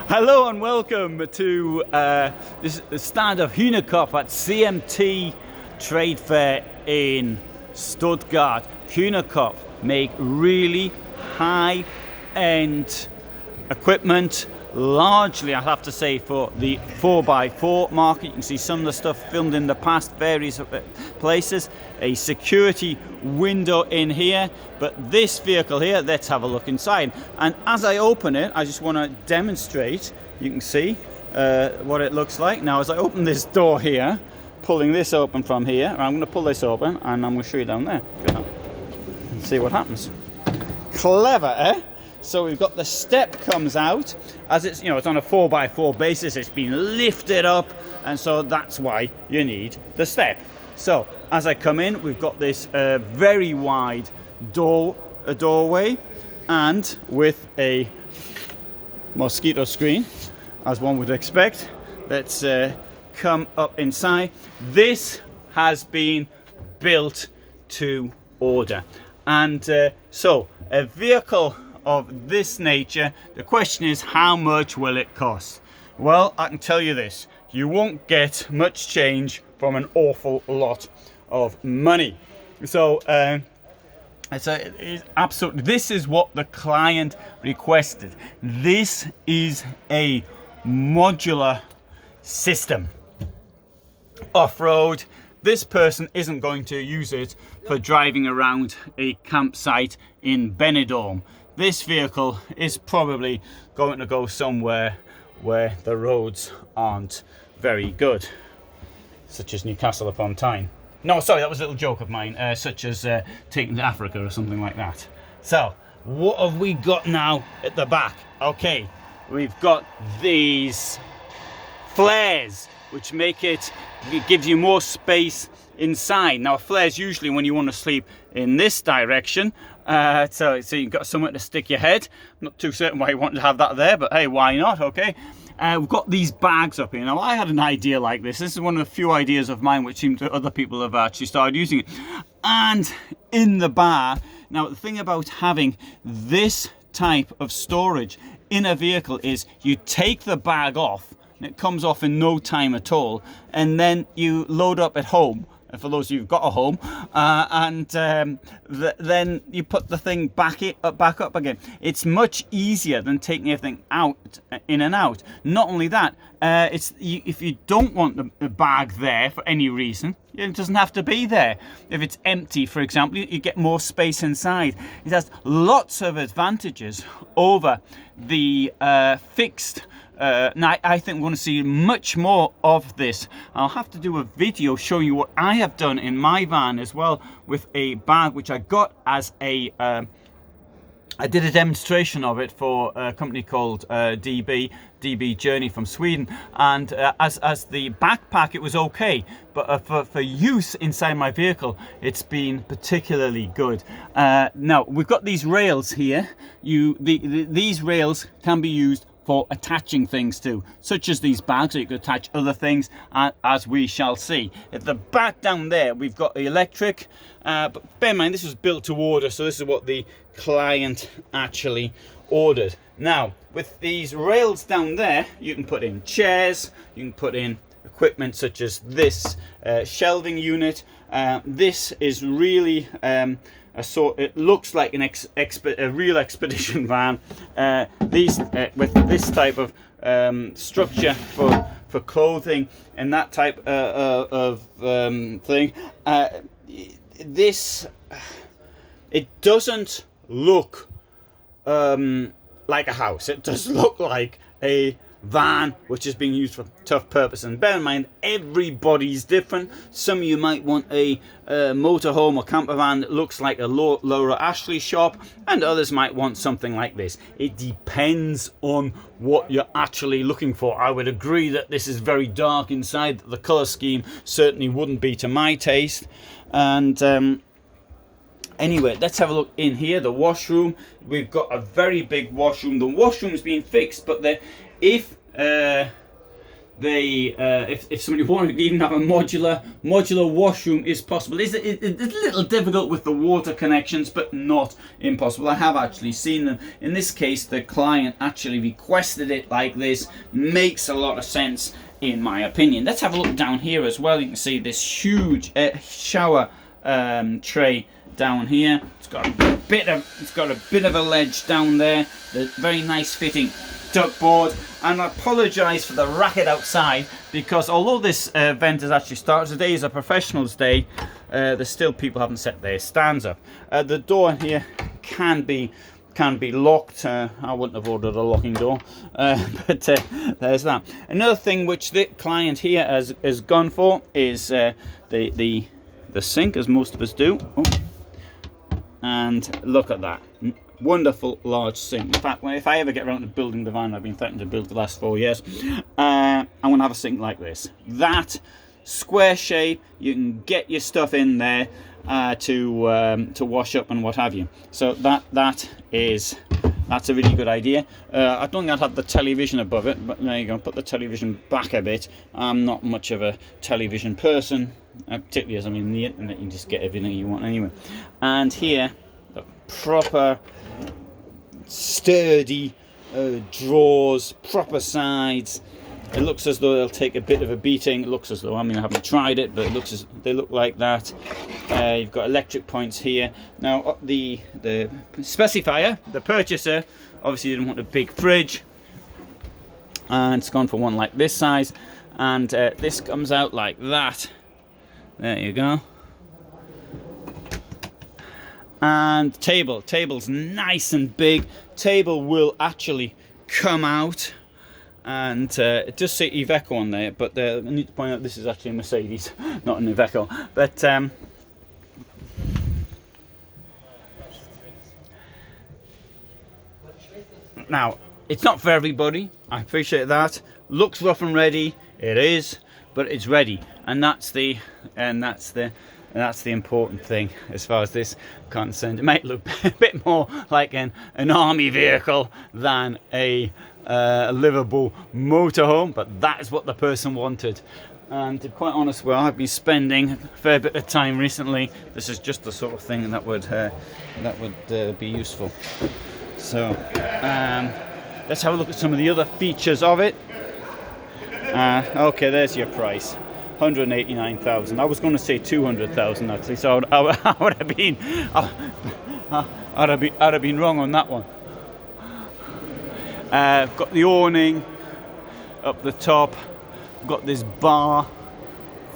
Hello and welcome to this the stand of Hünerkopf at CMT Trade Fair in Stuttgart. Hünerkopf make really high-end equipment, largely I have to say for the 4x4 market. You can see some of the stuff filmed in the past, various places. A security window in here, but this vehicle here, let's have a look inside. And as I open it, I just want to demonstrate, you can see what it looks like. Now as I open this door here, pulling this open from here, I'm going to pull this open and I'm going to show you down there. And see what happens. Clever, eh? So we've got the step comes out, as it's, you know, it's on a 4x4 basis, it's been lifted up, and so that's why you need the step. So as I come in, we've got this very wide doorway, and with a mosquito screen, as one would expect. Let's come up inside. This has been built to order, and so a vehicle of this nature, the question is, how much will it cost? Well, I can tell you this, you won't get much change from an awful lot of money. So it's absolutely, this is what the client requested. This is a modular system. Off-road, this person isn't going to use it for driving around a campsite in Benidorm. This vehicle is probably going to go somewhere where the roads aren't very good, such as Newcastle upon Tyne. No, sorry, that was a little joke of mine, such as taking to Africa or something like that. So, what have we got now at the back? Okay, we've got these flares, which it gives you more space inside. Now, flares usually when you want to sleep in this direction, so you've got somewhere to stick your head. I'm not too certain why you want to have that there, but hey, why not? Okay. We've got these bags up here. Now, I had an idea like this. This is one of the few ideas of mine which seem to other people have actually started using it. And in the bar, now the thing about having this type of storage in a vehicle is you take the bag off, and it comes off in no time at all, and then you load up at home. And for those of you who've got a home, then you put the thing back up again. It's much easier than taking everything out, in and out. Not only that, if you don't want the bag there for any reason, it doesn't have to be there. If it's empty, for example, you get more space inside. It has lots of advantages over the fixed. Now, I think we're going to see much more of this. I'll have to do a video showing you what I have done in my van as well with a bag which I got as a I did a demonstration of it for a company called DB Journey from Sweden, and as the backpack it was okay, but for use inside my vehicle it's been particularly good. Now we've got these rails here. These rails can be used for attaching things to, such as these bags, so you can attach other things, as we shall see. At the back down there, we've got the electric, but bear in mind, this was built to order, so this is what the client actually ordered. Now, with these rails down there, you can put in chairs, you can put in equipment such as this shelving unit. This is really it looks like a real expedition van. With this type of structure for clothing and that type of thing. It doesn't look like a house. It does look like a van which is being used for tough purpose, and bear in mind everybody's different. Some of you might want a motorhome or campervan that looks like a Laura Ashley shop, and others might want something like this. It depends on what you're actually looking for. I would agree that this is very dark inside. The color scheme certainly wouldn't be to my taste. And anyway, let's have a look in here. The washroom, we've got a very big washroom. The washroom's been fixed, but if They, if somebody wanted to even have a modular washroom, is possible. It's a little difficult with the water connections, but not impossible. I have actually seen them. In this case, the client actually requested it like this. Makes a lot of sense, in my opinion. Let's have a look down here as well. You can see this huge shower tray down here. It's got a bit of a ledge down there. The very nice fitting duckboard. And I apologise for the racket outside, because although this event has actually started, today is a professionals day, there's still people haven't set their stands up. The door here can be locked. I wouldn't have ordered a locking door, but there's that. Another thing which the client here has gone for is the sink, as most of us do. Oh. And look at that. Wonderful large sink. In fact, if I ever get around to building the van I've been threatening to build for the last 4 years, I'm going to have a sink like this. That square shape, you can get your stuff in there to wash up and what have you. So that's a really good idea. I don't think I'd have the television above it, but there you go. Put the television back a bit. I'm not much of a television person, particularly as I'm in the internet. You can just get everything you want anyway. And here, the proper sturdy drawers, proper sides. It looks as though they'll take a bit of a beating. It looks as though, I mean, I haven't tried it, but it looks as they look like that. You've got electric points here. Now, the specifier, the purchaser, obviously didn't want a big fridge, and it's gone for one like this size. And this comes out like that. There you go. And table's nice and big. Table will actually come out. And it does say Iveco on there, but I need to point out this is actually a Mercedes, not an Iveco. But now, it's not for everybody. I appreciate that. Looks rough and ready. It is, but it's ready, and that's the important thing as far as this concerned. It might look a bit more like an army vehicle than a livable motorhome, but that is what the person wanted. And to be quite honest, well, I've been spending a fair bit of time recently. This is just the sort of thing that would be useful. So let's have a look at some of the other features of it. Okay, there's your price. 189,000. I was going to say 200,000 actually, so I would have been I'd have been wrong on that one. Got the awning up the top. Got this bar.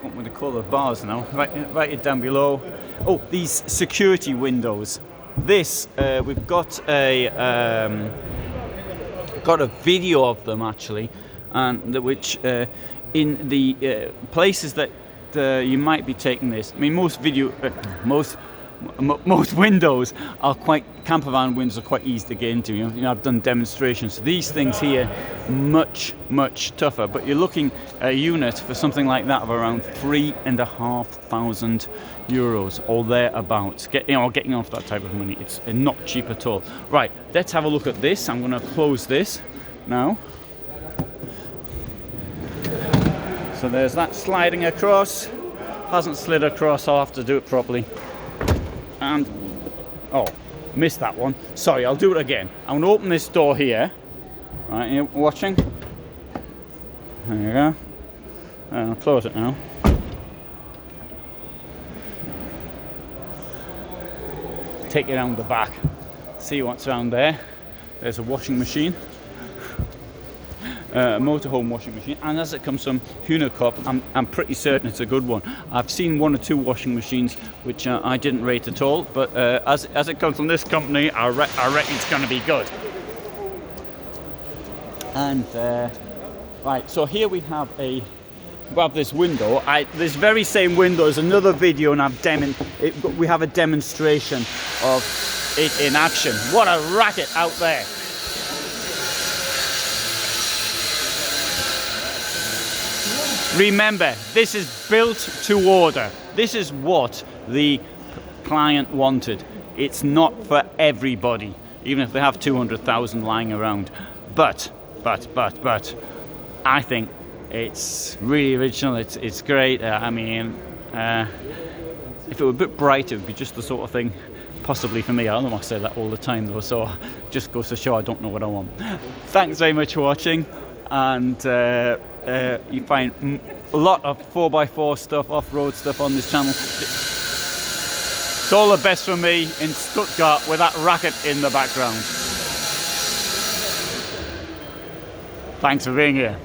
What would they call the bars now? Right down below. Oh, these security windows. This we've got a video of them actually, and which in the places that you might be taking this. I mean, most windows are campervan windows are quite easy to get into. You know, I've done demonstrations. So these things here, much tougher. But you're looking at a unit for something like that of around €3,500 or thereabouts. Getting off that type of money, it's not cheap at all. Right, let's have a look at this. I'm going to close this now. So there's that sliding across. Hasn't slid across. I'll have to do it properly. And missed that one. Sorry, I'll do it again. I'm going to open this door here. Right, you watching? There you go. I'll close it now. Take it around the back. See what's around there. There's a washing machine. A motorhome washing machine, and as it comes from Hünerkopf, I'm pretty certain it's a good one. I've seen one or two washing machines which I didn't rate at all, but as it comes from this company, I reckon it's going to be good. And right, so here we have this window. This very same window is another video, and we have a demonstration of it in action. What a racket out there! Remember, this is built to order. This is what the client wanted. It's not for everybody, even if they have 200,000 lying around. But I think It's really original. It's great. I mean, if it were a bit bright, it would be just the sort of thing possibly for me. I don't want to say that all the time though, so just goes to show I don't know what I want. Thanks very much for watching, and you find a lot of 4x4 stuff, off-road stuff on this channel. It's all the best from me in Stuttgart with that racket in the background. Thanks for being here.